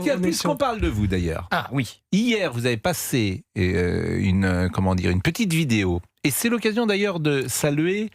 Tiens, puisqu'on parle de vous d'ailleurs. Ah oui. Hier, vous avez passé une petite vidéo. Et c'est l'occasion d'ailleurs de saluer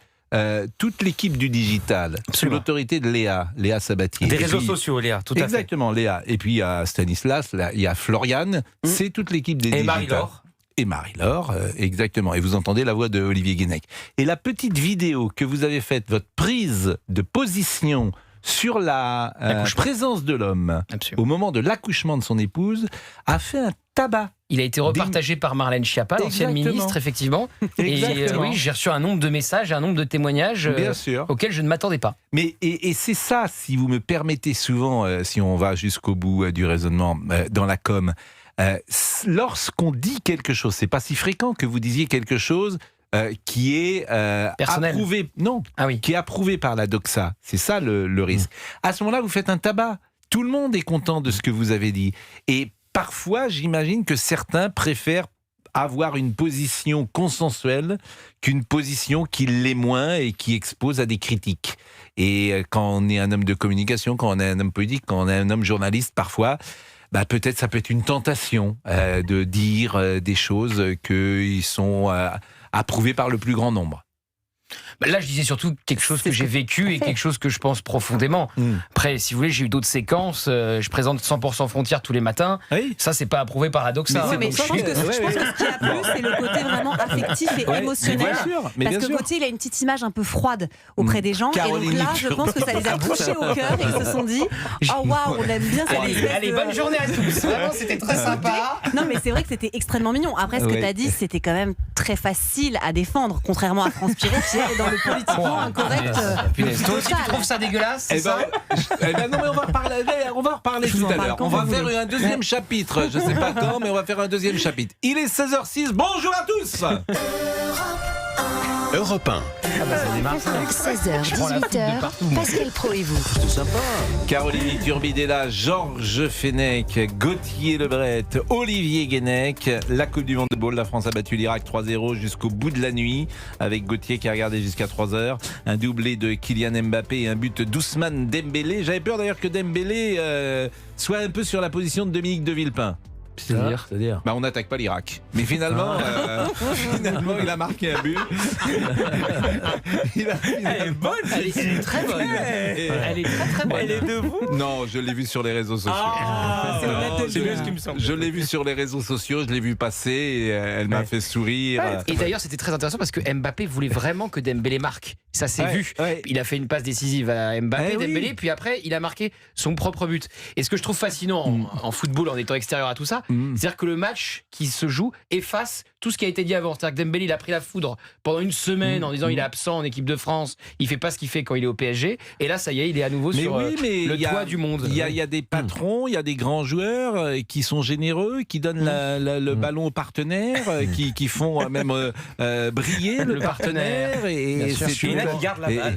toute l'équipe du digital, sous l'autorité de Léa Sabatier. Des réseaux sociaux, Léa, tout à fait. Exactement, Léa. Et puis il y a Stanislas, il y a Floriane, c'est toute l'équipe des Et digital. Marie-Laure. Et Marie-Laure, exactement. Et vous entendez la voix de Olivier Guénec. Et la petite vidéo que vous avez faite, votre prise de position sur la présence de l'homme au moment de l'accouchement de son épouse, a fait un tabac. Il a été repartagé par Marlène Schiappa, l'ancienne ministre, effectivement. Et oui, j'ai reçu un nombre de messages, un nombre de témoignages auxquels je ne m'attendais pas. Mais et c'est ça, si vous me permettez souvent, si on va jusqu'au bout du raisonnement dans la com, lorsqu'on dit quelque chose, c'est pas si fréquent que vous disiez quelque chose qui est approuvé, qui est approuvé par la doxa. C'est ça le risque. À ce moment-là, vous faites un tabac. Tout le monde est content de ce que vous avez dit. Et parfois, j'imagine que certains préfèrent avoir une position consensuelle qu'une position qui l'est moins et qui expose à des critiques. Et quand on est un homme de communication, quand on est un homme politique, quand on est un homme journaliste, parfois, peut-être ça peut être une tentation de dire des choses qui sont approuvées par le plus grand nombre. Là, je disais surtout quelque chose que j'ai vécu et quelque chose que je pense profondément. Après, si vous voulez, j'ai eu d'autres séquences. Je présente 100% Frontières tous les matins. Oui. Ça, c'est pas approuvé par la doxa. Mais je pense que ce qui a plu, c'est le côté vraiment affectif et émotionnel. Parce que Gauthier, il a une petite image un peu froide auprès des gens. Caroline, et donc là, je pense que ça les a touchés au cœur et ils se sont dit oh waouh, on aime bien cette Allez, bonne journée à tous. Vraiment, c'était très sympa. Non, mais c'est vrai que c'était extrêmement mignon. Après, ce que tu as dit, c'était quand même très facile à défendre, contrairement à France Piré, qui est dans le politiquement incorrect. Toi aussi, tu trouves ça dégueulasse, c'est ça ? Non, mais on va en reparler tout à l'heure. On va faire un deuxième chapitre. Je sais pas quand, mais on va faire un deuxième chapitre. Il est 16h06. Bonjour à tous. Europe 1. 16h, 18h, Pascal Pro et vous. C'est sympa. Caroline Turbidella, Georges Fenech, Gauthier Lebret, Olivier Guénec. La Coupe du Monde de ball, la France a battu l'Irak 3-0 jusqu'au bout de la nuit, avec Gauthier qui a regardé jusqu'à 3h. Un doublé de Kylian Mbappé et un but d'Ousmane Dembélé. J'avais peur d'ailleurs que Dembélé soit un peu sur la position de Dominique de Villepin. C'est-à-dire on n'attaque pas l'Irak. Mais finalement, il a marqué un but. Elle est bonne. Elle est très bonne. Elle est très bonne. Elle est de vous ? Non, je l'ai vu sur les réseaux sociaux. C'est bien ce qui me semble. Je l'ai vu sur les réseaux sociaux, je l'ai vu passer et elle m'a fait sourire. Et d'ailleurs, c'était très intéressant parce que Mbappé voulait vraiment que Dembélé marque. Ça s'est vu. Il a fait une passe décisive à Mbappé, Dembélé, puis après, il a marqué son propre but. Et ce que je trouve fascinant en football, en étant extérieur à tout ça, c'est-à-dire que le match qui se joue efface tout ce qui a été dit avant. C'est-à-dire que Dembélé, il a pris la foudre pendant une semaine en disant il est absent en équipe de France, il fait pas ce qu'il fait quand il est au PSG. Et là, ça y est, il est à nouveau sur le toit du monde. Il y a des patrons, il y a des grands joueurs qui sont généreux, qui donnent le ballon au partenaire, qui font même briller le partenaire. Et c'est celui-là qui garde la balle.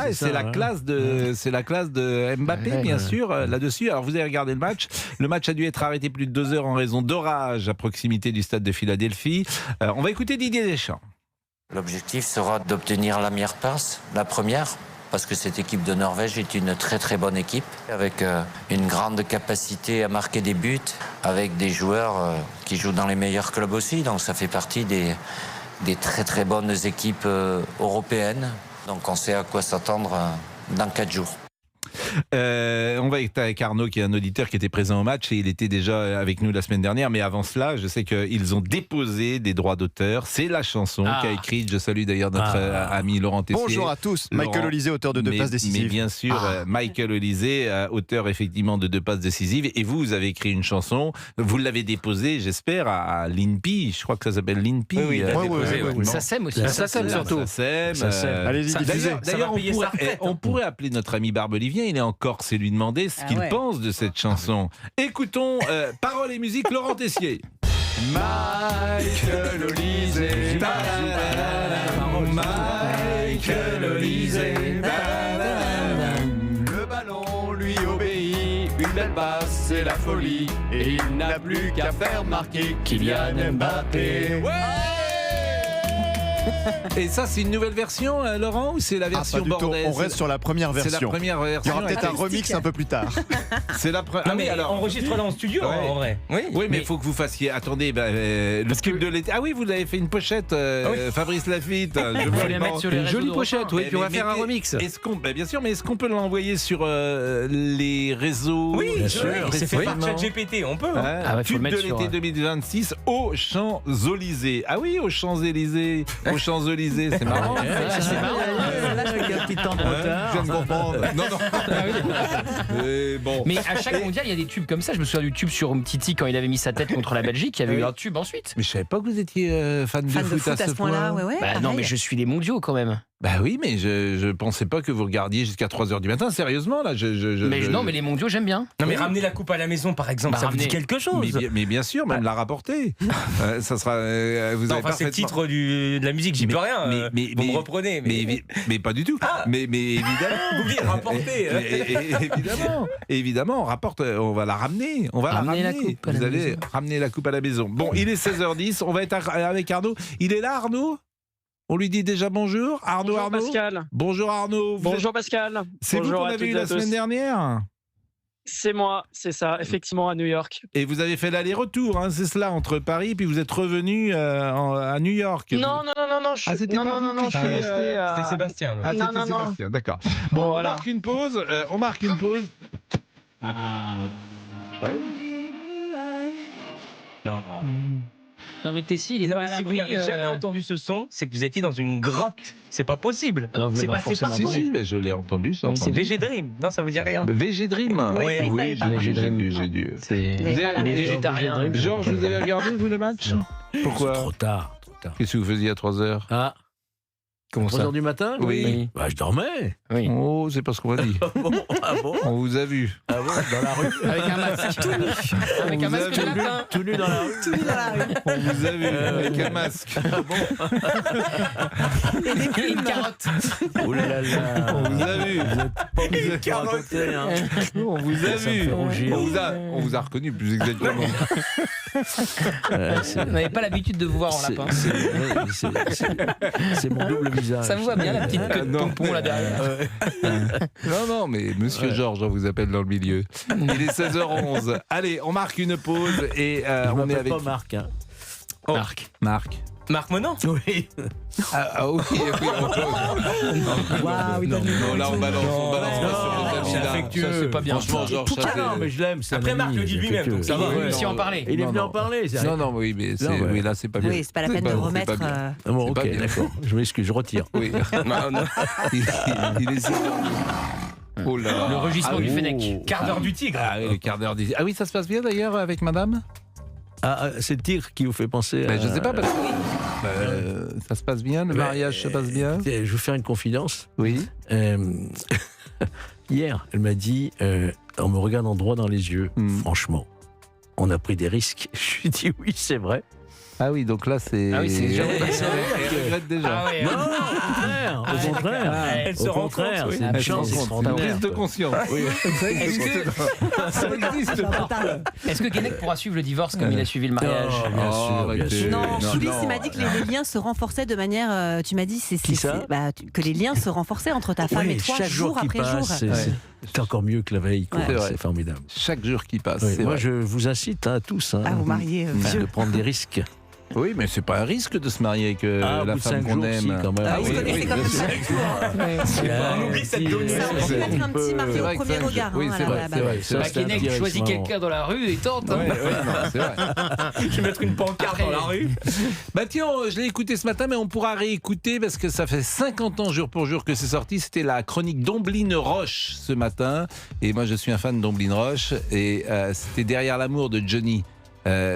Et c'est la classe de Mbappé, bien sûr, là-dessus. Alors vous avez regardé le match. Le match a dû être arrêté plus de 2 heures en raison d'orage à proximité du stade de Philadelphie. On va écouter Didier Deschamps. L'objectif sera d'obtenir la meilleure place, la première, parce que cette équipe de Norvège est une très très bonne équipe, avec une grande capacité à marquer des buts, avec des joueurs qui jouent dans les meilleurs clubs aussi, donc ça fait partie des très très bonnes équipes européennes. Donc on sait à quoi s'attendre dans 4 jours. On va être avec Arnaud, qui est un auditeur qui était présent au match et il était déjà avec nous la semaine dernière. Mais avant cela, je sais qu'ils ont déposé des droits d'auteur. C'est la chanson qu'a écrite. Je salue d'ailleurs notre ami Laurent Tessier. Bonjour à tous. Michael Olysée, auteur de 2 passes décisives. Mais bien sûr, Michael Olysée, auteur effectivement de 2 passes décisives. Et vous avez écrit une chanson. Vous l'avez déposée, j'espère, à l'INPI. Je crois que ça s'appelle l'INPI. Oui. Ça sème aussi. Ça sème surtout. Allez-y, diffusez. D'ailleurs, on pourrait appeler notre ami Barbe Olivier. Il est en Corse et lui demander ce qu'il pense de cette chanson. Écoutons paroles et musique, Laurent Tessier. Michael Olysée, Michael Olysée, le ballon lui obéit, une belle basse c'est la folie, et il n'a plus qu'à faire marquer Kylian Mbappé. Et ça, c'est une nouvelle version, Laurent, ou c'est la version pas du tout. bordaise? On reste sur la première version. C'est la première Il y version. aura peut-être un remix un peu plus tard. C'est la première. Non, mais alors, enregistre-la en studio, Ouais. en vrai. Oui, mais il faut que vous fassiez. Attendez, le tube de l'été. Ah oui, vous avez fait une pochette, Fabrice Lafitte. Je Faut les mettre sur les Une réseaux jolie de pochette, Europe un. oui, puis on va faire un remix. Est-ce qu'on, bien sûr, mais est-ce qu'on peut l'envoyer sur les réseaux? Oui, Bien sûr. c'est fait par Récemment. ChatGPT, on peut. Ah, Ah ouais, faut tube le mettre de sur, l'été 2026 aux Champs-Élysées. Ah oui, aux Champs-Élysées. Aux Champs-Élysées, c'est marrant. C'est marrant. Avec un petit temps de retard. Je viens de comprendre. Non, non. Bon. Mais à chaque mondial, il y a des tubes comme ça. Je me souviens du tube sur Umtiti quand il avait mis sa tête contre la Belgique. Il y avait eu un tube ensuite. Mais je savais pas que vous étiez fan Fan de foot à ce point-là. ouais. Bah non, pareil. mais je suis les mondiaux quand même. Bah oui, mais je pensais pas que vous regardiez jusqu'à 3h du matin. Sérieusement, là, Non, mais les mondiaux, j'aime bien. Non, mais ramener la coupe à la maison, par exemple, Bah, ça vous dit ramener- quelque chose. Mais bien sûr, même la rapporter. Ça sera. Vous Non, avez enfin, c'est le parfaitement- titre de la musique, j'y peux rien. Vous me reprenez. Mais pas du tout. Mais évidemment. Vous dites rapporter. Évidemment, on rapporte. On va la ramener. On va Ramener la la ramener. coupe à la Vous allez maison. ramener la coupe à la maison. Bon, il est 16h10. On va être avec Arnaud. Il est là, Arnaud? On lui dit déjà bonjour, Arnaud. Bonjour Arnaud. Pascal. Bonjour Arnaud. Bonjour Pascal. C'est vous Bonjour qu'on à avait toutes eu et la à tous. semaine dernière. C'est moi, c'est ça, effectivement à New York. Et vous avez fait l'aller-retour, hein, c'est cela, entre Paris, puis vous êtes revenu à New York. Non, je Ah, suis c'était pas vous qui je suis étiez, resté à... C'était Sébastien. Ah, Non, c'était non, non. Sébastien, d'accord. Bon, Voilà. on marque une pause. Non, mais Tessie, il est là. Si vous n'avez jamais entendu ce son, c'est que vous étiez dans une grotte. C'est pas possible. C'est pas Si, si, mais je l'ai entendu, ça. C'est VG Dream. Non, ça veut dire rien. VG Dream. Oui, Oui, j'ai dû. C'est Les végétariens. Georges, vous avez regardé, vous, le match? Pourquoi? Trop tard. Qu'est-ce que vous faisiez à 3h? Ah, Comment 3h du matin? Oui. Bah, je dormais. Oui. Oh, c'est pas ce qu'on va dire. Ah bon? On vous a vu. Ah bon? Dans la rue? Avec un masque tout nu. Avec un Vous masque de avez lapin. Tout nu dans la rue? On vous a vu avec un masque. Et une carotte. Oh là là là. On vous a vu. Une carotte. On vous a Ça me vu. fait rougir. On vous a reconnu plus exactement. Vous n'avez pas l'habitude de vous voir en lapin. C'est mon double visage. Ça vous va bien, la petite queue de non. pompon là derrière. Non, mais Monsieur Georges, on vous appelle dans le milieu. Il est 16h11. Allez, on marque une pause et Je on est m'appelle avec pas Marc. Hein. Oh. Marc. Marc Monan. Oui. Ah oui. Non, là on balance pas sur les amis, là. affectueux. Ça, c'est pas bien. Franchement, Georges, ça, Ah non, mais je l'aime. c'est un Après, ami, Marc le dit lui-même, affectueux. donc ça Il va. est venu ouais, aussi non. en parler. Il est Non, venu non. en parler. c'est Non, non, oui, mais Non, ouais. oui, là c'est pas bien. Oui, c'est pas la peine pas- de c'est remettre. pas bien. Ah bon, C'est ok, pas bien. d'accord. Je m'excuse, je retire. Oui. Il est 16h. Oh là là. Le rugissement du Fennec. Quart d'heure du tigre. Ah oui, le quart d'heure d'ici. Ah oui, ça se passe bien d'ailleurs avec madame? Ah, c'est le tigre qui vous fait penser à... Je sais pas, parce que ça se passe bien, le mariage se passe bien? Je vais vous faire une confidence. Oui. Hier, elle m'a dit, en me regardant droit dans les yeux, franchement, on a pris des risques. Je lui ai dit oui, c'est vrai. Ah oui, donc là c'est. Ah oui, c'est déjà- Elle regrette déjà. Ah ouais, Non, au contraire. Elle se Au rend contraire, compte, c'est oui. une Elle se chance rend compte, c'est une extraordinaire. prise de conscience. Oui. Ça existe pas. Est-ce que Keinec pourra suivre le divorce comme il a suivi le mariage? Oh, bien sûr, bien arrêtez. sûr. Non, Soulis, non. il m'a dit que les liens se renforçaient de manière. Tu m'as dit Qui ça que les liens se renforçaient entre ta femme Oui, et toi chaque jour qui après passe, jour. c'est encore mieux que la veille. quoi. Ouais. C'est vrai. C'est formidable. Chaque jour qui passe. Oui, c'est moi, vrai. je vous incite à tous À vous marier de vieux. prendre des risques. Oui, mais c'est pas un risque de se marier avec Ah, au la bout de femme 5 qu'on jours, aime. si, quand même. Ah, ils se oui, connaissaient oui, quand même bien sûr. On oublie cette donnée. Ça aurait pu être un petit marié C'est au vrai que premier ça, regard. oui, hein, c'est à la- vrai, à la c'est base. vrai. Ça, Bah, c'est un Keinec petit choisit risque, quelqu'un dans la rue et tente. hein. Ouais, non, c'est vrai. Je vais mettre une pancarte dans la rue. Bah tiens, je l'ai écouté ce matin, mais on pourra réécouter parce que ça fait 50 ans jour pour jour que c'est sorti. C'était la chronique d'Omblin Roche ce matin. Et moi, je suis un fan d'Omblin Roche. Et c'était Derrière l'amour de Johnny.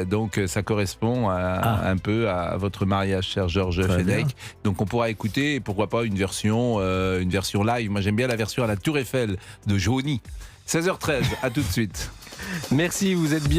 Donc ça correspond un peu à votre mariage, cher Georges Très Fennec. bien. Donc on pourra écouter, pourquoi pas une version live. Moi j'aime bien la version à la Tour Eiffel de Johnny. 16h13, à tout de suite. Merci, vous êtes bien.